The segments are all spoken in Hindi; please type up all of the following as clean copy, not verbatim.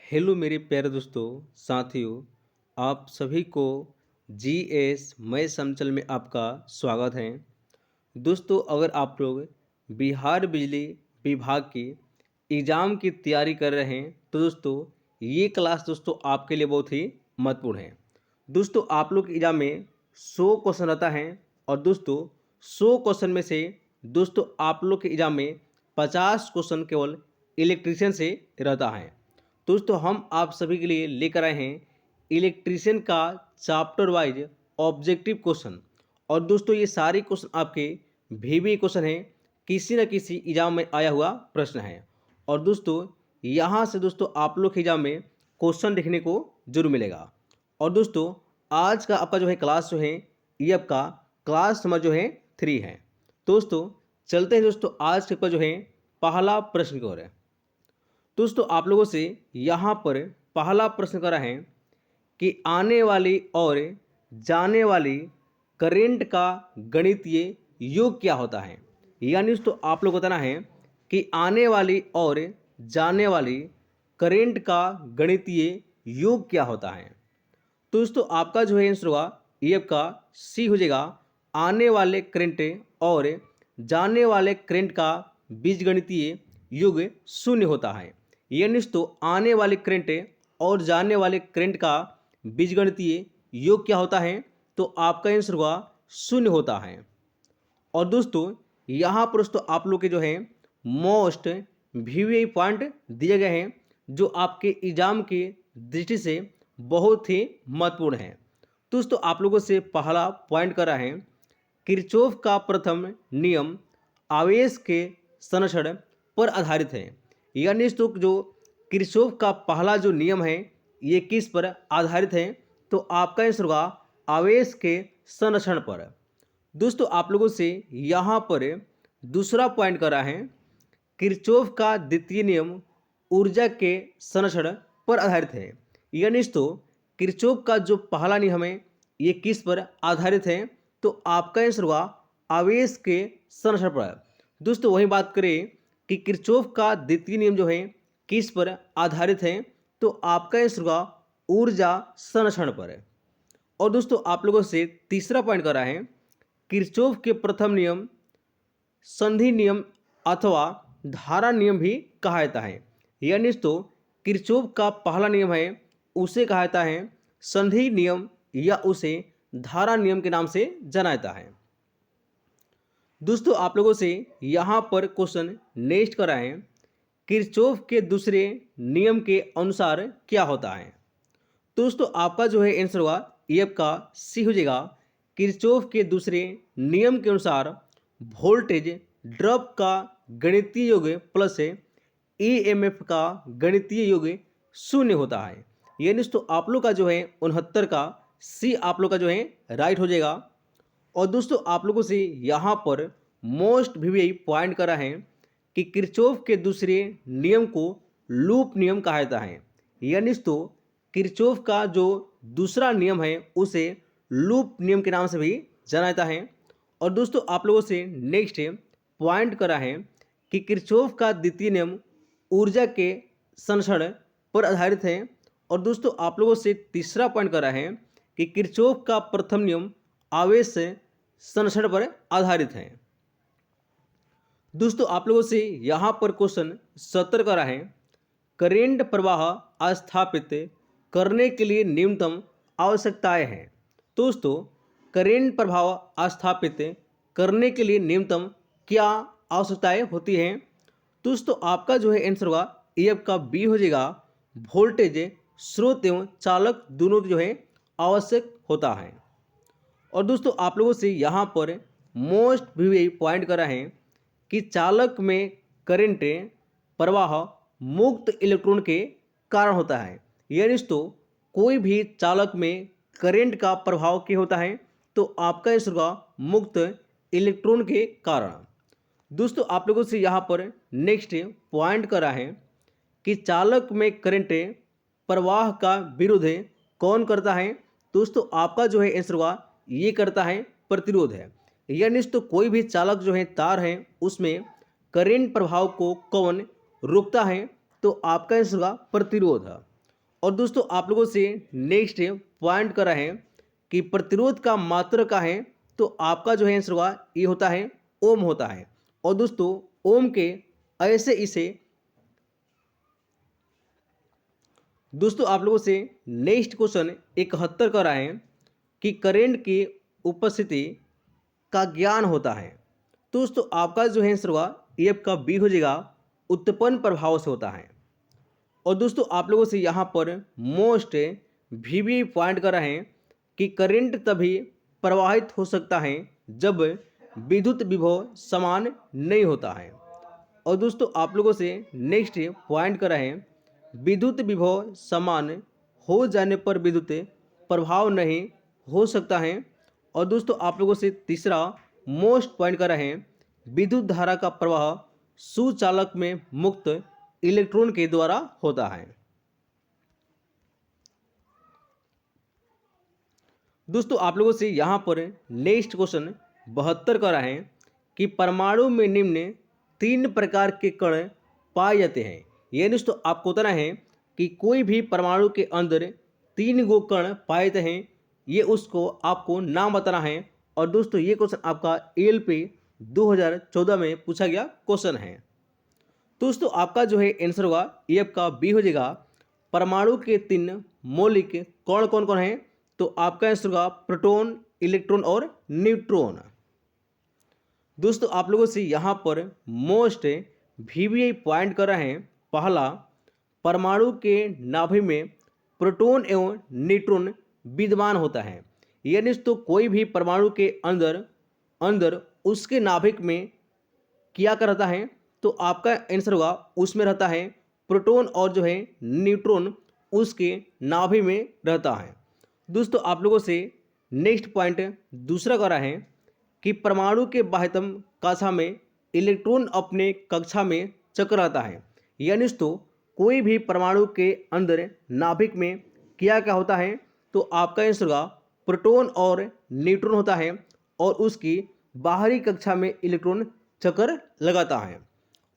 हेलो मेरे प्यारे दोस्तों, साथियों, आप सभी को जीएस मैं समचल में आपका स्वागत है। दोस्तों, अगर आप लोग बिहार बिजली विभाग की एग्ज़ाम की तैयारी कर रहे हैं, तो दोस्तों ये क्लास दोस्तों आपके लिए बहुत ही महत्वपूर्ण है। दोस्तों, आप लोग के एग्ज़ाम में 100 क्वेश्चन रहता है और दोस्तों 100 क्वेश्चन में से दोस्तों आप लोग के एग्ज़ाम में 50 क्वेश्चन केवल इलेक्ट्रीशियन से रहता है। दोस्तों, हम आप सभी के लिए लेकर आए हैं इलेक्ट्रीशियन का चैप्टर वाइज ऑब्जेक्टिव क्वेश्चन। और दोस्तों ये सारे क्वेश्चन आपके वीवी क्वेश्चन हैं, किसी न किसी एग्जाम में आया हुआ प्रश्न है। और दोस्तों यहाँ से दोस्तों आप लोग के एग्जाम में क्वेश्चन देखने को जरूर मिलेगा। और दोस्तों आज का आपका जो है क्लास जो है ये आपका क्लास नंबर जो है 3 है। दोस्तों चलते हैं दोस्तों आज के ऊपर जो है पहला प्रश्न की ओर है। दोस्तों आप लोगों से यहाँ पर पहला प्रश्न करा है कि आने वाली और जाने वाली करंट का गणितीय योग क्या होता है। यानी दोस्तों आप लोग बताना है कि आने वाली और जाने वाली करंट का गणितीय योग क्या होता है। तो दोस्तों आपका जो है आंसर होगा ये आपका सी हो जाएगा। आने वाले करंट और जाने वाले करंट का बीजगणितीय योग शून्य होता है। यानी दोस्तों आने वाले करंट और जाने वाले करंट का बीजगणितीय योग क्या होता है, तो आपका आंसर होगा शून्य होता है। और दोस्तों यहाँ पर दोस्तों आप लोग के जो है मोस्ट वीवीआई पॉइंट दिए गए हैं जो आपके एग्जाम की दृष्टि से बहुत ही महत्वपूर्ण है। दोस्तों आप लोगों से पहला पॉइंट करा है किरचॉफ का प्रथम नियम आवेश के संरक्षण पर आधारित है। यानी दोस्तों जो किरचॉफ का पहला जो नियम है ये किस पर आधारित है, तो आपका आंसर होगा आवेश के संरक्षण पर। दोस्तों आप लोगों से यहाँ पर दूसरा पॉइंट करा है किरचॉफ का द्वितीय नियम ऊर्जा के संरक्षण पर आधारित है। यानी दोस्तों किरचॉफ का जो पहला नियम है ये किस पर आधारित है, तो आपका आंसर होगा आवेश के संरक्षण पर। दोस्तों वही बात करें कि किरचॉफ का द्वितीय नियम जो है किस पर आधारित है, तो आपका आंसर होगा ऊर्जा संरक्षण पर। और दोस्तों आप लोगों से तीसरा पॉइंट करा है किरचॉफ के प्रथम नियम संधि नियम अथवा धारा नियम भी कहा जाता है। यानी दोस्तों किरचॉफ का पहला नियम है उसे कहा जाता है संधि नियम या उसे धारा नियम के नाम से जाना जाता है। दोस्तों आप लोगों से यहाँ पर क्वेश्चन नेक्स्ट करा है किरचॉफ के दूसरे नियम के अनुसार क्या होता है। दोस्तों आपका जो है आंसर होगा ये आपका सी हो जाएगा। किरचॉफ के दूसरे नियम के अनुसार वोल्टेज ड्रॉप का गणितीय योग प्लस ईएमएफ का गणितीय योग शून्य होता है। यानी दोस्तों आप लोग का जो है 69 का सी आप लोग का जो है राइट हो जाएगा। और दोस्तों आप लोगों से यहाँ पर मोस्ट वीवीआई पॉइंट करा है कि किरचॉफ के दूसरे नियम को लूप नियम कहा जाता है। यानी दोस्तों किरचॉफ का जो दूसरा नियम है उसे लूप नियम के नाम से भी जाना जाता है। और दोस्तों आप लोगों से नेक्स्ट पॉइंट करा है कि किरचॉफ का द्वितीय नियम ऊर्जा के संरक्षण पर आधारित है। और दोस्तों आप लोगों से तीसरा पॉइंट करा है कि किरचॉफ का प्रथम नियम आवेश संरक्षण पर आधारित है। दोस्तों आप लोगों से यहाँ पर क्वेश्चन 70 करा है करेंट प्रवाह स्थापित करने के लिए न्यूनतम आवश्यकताएं हैं। दोस्तों करेंट प्रवाह स्थापित करने के लिए न्यूनतम क्या आवश्यकताएं होती हैं। दोस्तों आपका जो है आंसर होगा ये आपका बी हो जाएगा। वोल्टेज स्रोत एवं चालक दोनों जो है आवश्यक होता है। और दोस्तों आप लोगों से यहाँ पर मोस्ट वीवीआई पॉइंट करा है कि चालक में करंट प्रवाह मुक्त इलेक्ट्रॉन के कारण होता है। यानी दोस्तों कोई भी चालक में करंट का प्रभाव क्या होता है, तो आपका आंसर होगा मुक्त इलेक्ट्रॉन के कारण। दोस्तों आप लोगों से यहाँ पर नेक्स्ट पॉइंट करा है कि चालक में करंट प्रवाह का विरोध कौन करता है। दोस्तों आपका जो है आंसर होगा ये करता है प्रतिरोध है। यानी तो कोई भी चालक जो है तार है उसमें करंट प्रभाव को कौन रोकता है, तो आपका आंसर होगा प्रतिरोध है। और दोस्तों आप लोगों से नेक्स्ट पॉइंट करा है कि प्रतिरोध का मात्रक का है, तो आपका जो है आंसर होगा ये होता है ओम होता है। और दोस्तों ओम के ऐसे इसे दोस्तों आप लोगों से नेक्स्ट क्वेश्चन 71 कर रहा है कि करंट की उपस्थिति का ज्ञान होता है। तो दोस्तों आपका जो है आंसर होगा ये आपका बी हो जाएगा, उत्पन्न प्रभाव से होता है। और दोस्तों आप लोगों से यहाँ पर मोस्ट भी पॉइंट कर रहे हैं कि करंट तभी प्रवाहित हो सकता है जब विद्युत विभव समान नहीं होता है। और दोस्तों आप लोगों से नेक्स्ट पॉइंट कर रहे हैं विद्युत विभव समान हो जाने पर विद्युत प्रभाव नहीं हो सकता है। और दोस्तों आप लोगों से तीसरा मोस्ट पॉइंट कर रहे हैं विद्युत धारा का प्रवाह सुचालक में मुक्त इलेक्ट्रॉन के द्वारा होता है। दोस्तों आप लोगों से यहाँ पर नेक्स्ट क्वेश्चन 72 कर रहे हैं कि परमाणु में निम्न 3 प्रकार के कण पाए जाते हैं। ये दोस्तों आपको बताना है कि कोई भी परमाणु के अंदर 3 गो कण पाए जाते हैं, ये उसको आपको नाम बताना है। और दोस्तों ये क्वेश्चन आपका ALP 2014 में पूछा गया क्वेश्चन है। दोस्तों आपका जो है आंसर होगा ये आपका बी हो जाएगा, परमाणु के 3 मौलिक कण कौन कौन है। तो आपका आंसर होगा प्रोटॉन, इलेक्ट्रॉन और न्यूट्रॉन। दोस्तों आप लोगों से यहाँ पर मोस्ट VBI पॉइंट कर रहे हैं। पहला, परमाणु के नाभि में प्रोटॉन एवं न्यूट्रॉन विद्यमान होता है। यानी तो कोई भी परमाणु के अंदर उसके नाभिक में क्या कर रहता है, तो आपका आंसर होगा उसमें रहता है प्रोटॉन और जो है न्यूट्रॉन उसके नाभि में रहता है। दोस्तों आप लोगों से नेक्स्ट पॉइंट दूसरा कर रहा है कि परमाणु के बाह्यतम कक्षा में इलेक्ट्रॉन अपने कक्षा में चक्कर आता है। यानी तो कोई भी परमाणु के अंदर नाभिक में क्या क्या होता है, तो आपका आंसर होगा प्रोटॉन और न्यूट्रॉन होता है और उसकी बाहरी कक्षा में इलेक्ट्रॉन चक्कर लगाता है।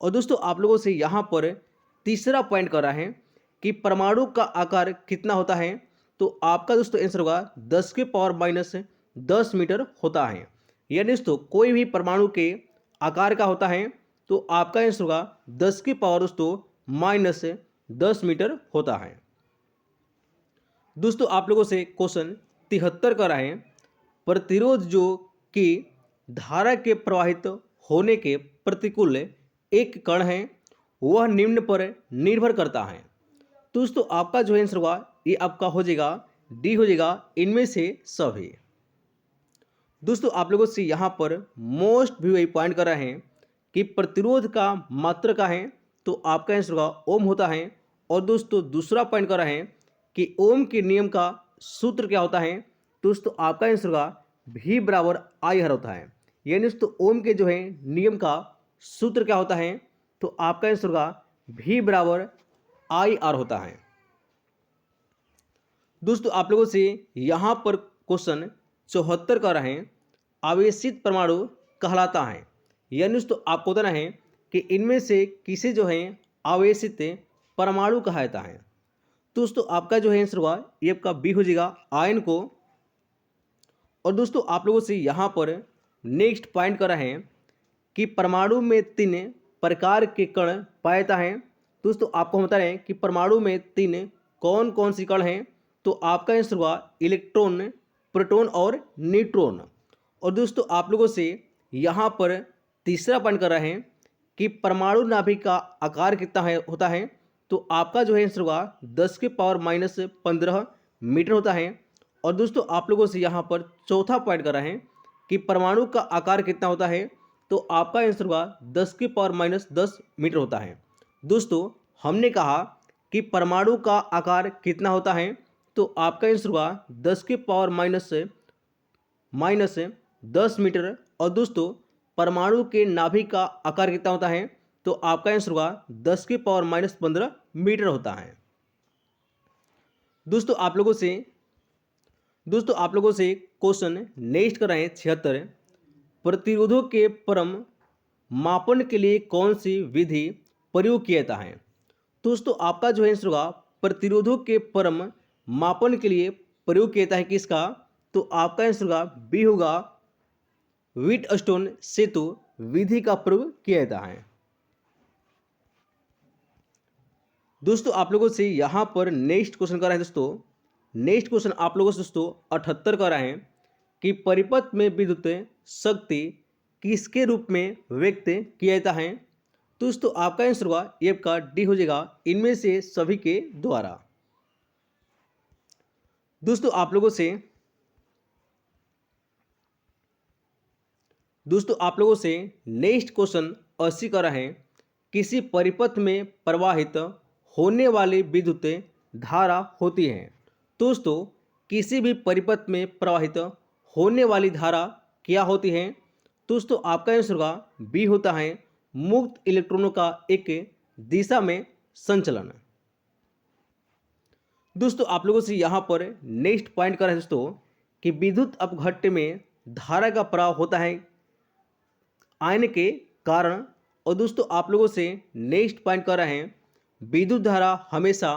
और दोस्तों आप लोगों से यहाँ पर तीसरा पॉइंट कर रहा है कि परमाणु का आकार कितना होता है। तो आपका दोस्तों आंसर होगा 10⁻10 मीटर होता है। यानी दोस्तों कोई भी परमाणु के आकार का होता है, तो आपका आंसर होगा 10⁻10 मीटर होता है। दोस्तों आप लोगों से क्वेश्चन 73 कर रहे हैं, प्रतिरोध जो कि धारा के प्रवाहित होने के प्रतिकूल एक कण है वह निम्न पर निर्भर करता है। तो दोस्तों आपका जो आंसर होगा ये आपका हो जाएगा डी हो जाएगा, इनमें से सभी। दोस्तों आप लोगों से यहाँ पर मोस्ट भी पॉइंट कर रहे हैं कि प्रतिरोध का मात्रा का है, तो आपका आंसर होगा ओम होता है। और दोस्तों दूसरा पॉइंट कर रहे हैं कि ओम के नियम का सूत्र क्या होता है। दोस्तों आपका आंसर होगा V बराबर I होता है। यानी दोस्तों ओम के जो है नियम का सूत्र क्या होता है, तो आपका आंसर होगा V बराबर IR होता है। दोस्तों आप लोगों से यहाँ पर क्वेश्चन 74 कर रहे हैं, आवेशित परमाणु कहलाता है। यानी दोस्तों आपको बताना है कि इनमें से किसे जो है आवेशित परमाणु कहा जाता है। दोस्तों आपका जो है आंसर हुआ ये आपका बी हो जाएगा, आयन को। और दोस्तों आप लोगों से यहाँ पर नेक्स्ट पॉइंट कर रहे हैं कि परमाणु में 3 प्रकार के कण पाए जाता है। दोस्तों आपको हम बता रहे हैं कि परमाणु में 3 कौन कौन सी कण हैं, तो आपका आंसर हुआ इलेक्ट्रॉन, प्रोटॉन और न्यूट्रॉन। और दोस्तों आप लोगों से यहाँ पर तीसरा पॉइंट कर रहे हैं कि परमाणु नाभिक का आकार कितना होता है, तो आपका जो है आंसर हुआ 10⁻15 मीटर होता है। और दोस्तों आप लोगों से यहाँ पर चौथा पॉइंट कर रहे हैं कि परमाणु का आकार कितना होता है, तो आपका आंसर हुआ 10⁻10 मीटर होता है। दोस्तों हमने कहा कि परमाणु का आकार कितना होता है, तो आपका आंसर हुआ 10⁻10 मीटर। और दोस्तों परमाणु के नाभिक का आकार कितना होता है, तो आपका आंसर हुआ 10⁻15 मीटर होता है। दोस्तों आप लोगों से क्वेश्चन नेक्स्ट कर रहे हैं 76, प्रतिरोधों के परम मापन के लिए कौन सी विधि प्रयोग किया जाता है। दोस्तों आपका जो है आंसर होगा प्रतिरोधों के परम मापन के लिए प्रयोग किया जाता है किसका? तो आपका आंसर होगा बी होगा व्हीटस्टोन सेतु विधि का प्रयोग किया जाता है। दोस्तों आप लोगों से यहां पर नेक्स्ट क्वेश्चन कर रहे हैं दोस्तों। नेक्स्ट क्वेश्चन आप लोगों से दोस्तों 78 कर रहे हैं कि परिपथ में विद्युत शक्ति किसके रूप में व्यक्त किया जाता है? तो दोस्तों आपका आंसर होगा ये आपका डी हो जाएगा, इनमें से सभी के द्वारा। दोस्तों आप लोगों से नेक्स्ट क्वेश्चन 80 कर रहे हैं, किसी परिपथ में प्रवाहित होने वाली विद्युत धारा होती है। दोस्तों किसी भी परिपथ में प्रवाहित होने वाली धारा क्या होती है? दोस्तों आपका आंसर होगा बी होता है मुक्त इलेक्ट्रॉनों का एक दिशा में संचलन। दोस्तों आप लोगों से यहां पर नेक्स्ट पॉइंट कर रहे हैं दोस्तों कि विद्युत अपघट्य में धारा का प्रवाह होता है आयन के कारण। और दोस्तों आप लोगों से नेक्स्ट पॉइंट कर रहे हैं विद्युत धारा हमेशा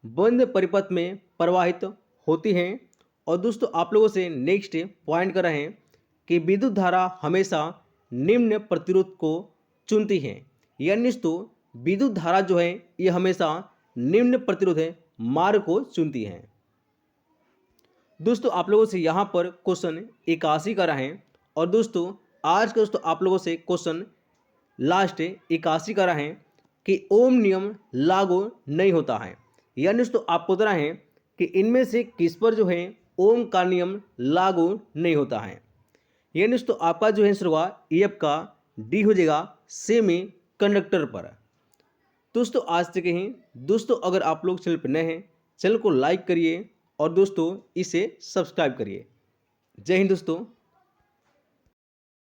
बंद परिपथ में प्रवाहित होती है। और दोस्तों आप लोगों से नेक्स्ट पॉइंट कर रहे हैं कि विद्युत धारा हमेशा निम्न प्रतिरोध को चुनती है, यानी दोस्तों विद्युत धारा जो है ये हमेशा निम्न प्रतिरोध मार्ग को चुनती है। दोस्तों आप लोगों से यहाँ पर क्वेश्चन 81 कर रहे हैं। और दोस्तों आज का दोस्तों आप लोगों से क्वेश्चन लास्ट 81 कर रहे हैं कि ओम नियम लागू नहीं होता है, यानी दोस्तों आपको बता रहे हैं कि इनमें से किस पर जो है ओम का नियम लागू नहीं होता है। यानी दोस्तों आपका जो है आंसर होगा ये आपका डी हो जाएगा सेमी कंडक्टर पर। दोस्तों आज तक ही दोस्तों, अगर आप लोग चैनल पर नए हैं चैनल को लाइक करिए और दोस्तों इसे सब्सक्राइब करिए। जय हिंद दोस्तों।